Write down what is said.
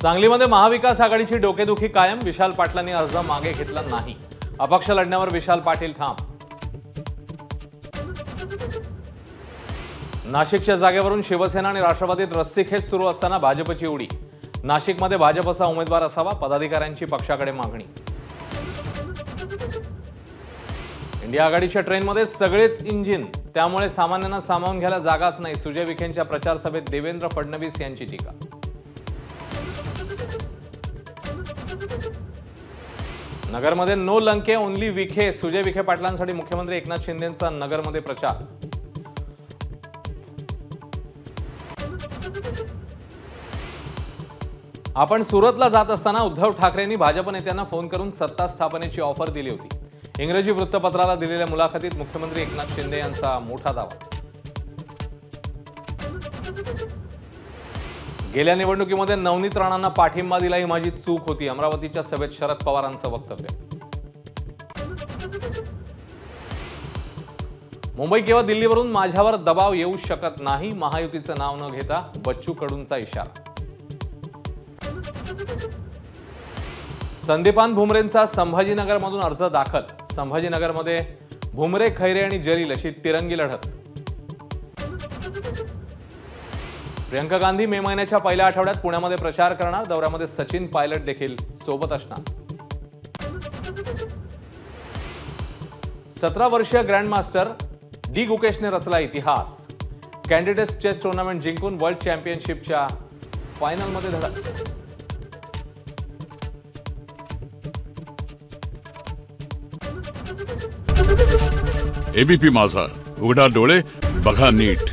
सांगलीमध्ये महाविकास आघाडीची डोकेदुखी कायम. विशाल पाटलांनी अर्ज मागे घेतला नाही. अपक्ष लढण्यावर विशाल पाटील ठाम. नाशिकच्या जागेवरून शिवसेना आणि राष्ट्रवादीत रस्सीखेच सुरू असताना भाजपची उडी. नाशिकमध्ये भाजपचा उमेदवार असावा, पदाधिकाऱ्यांची पक्षाकडे मागणी. इंडिया आघाडीच्या ट्रेनमध्ये सगळेच इंजिन, त्यामुळे सामान्यांना सामावून घ्यायला जागाच नाही. सुजय विखेंच्या प्रचार सभेत देवेंद्र फडणवीस यांची टीका. नगरमध्ये नो लंके ओनली विखे. सुजय विखे पाटलांसाठी मुख्यमंत्री एकनाथ शिंदेंचा नगरमध्ये प्रचार. आपण सुरतला जात असताना उद्धव ठाकरेंनी भाजप नेत्यांना फोन करून सत्ता स्थापनेची ऑफर दिली होती. इंग्रजी वृत्तपत्राला दिलेल्या मुलाखतीत मुख्यमंत्री एकनाथ शिंदे यांचा मोठा दावा. गेल्या निवडणुकीमध्ये नवनीत राणांना पाठिंबा दिला ही माझी चूक होती. अमरावतीच्या सभेत शरद पवारांचं वक्तव्य. मुंबई किंवा दिल्लीवरून माझ्यावर दबाव येऊ शकत नाही. महायुतीचं नाव न घेता बच्चू कडूंचा इशारा. संदीपान भुमरेंचा संभाजीनगरमधून अर्ज दाखल. संभाजीनगरमध्ये भुमरे, खैरे आणि जलील अशी तिरंगी लढत. प्रियंका गांधी मे महिन्याच्या पहिल्या आठवड्यात पुण्यामध्ये प्रचार करणार. दौऱ्यामध्ये सचिन पायलट देखील सोबत असणार. 17 वर्षीय ग्रँडमास्टर डी गुकेशने रचला इतिहास. कॅन्डिडेट्स चेस टुर्नामेंट जिंकून वर्ल्ड चॅम्पियनशिपच्या फायनलमध्ये धडक. एबीपी माझा, उघडा डोळे बघा नीट.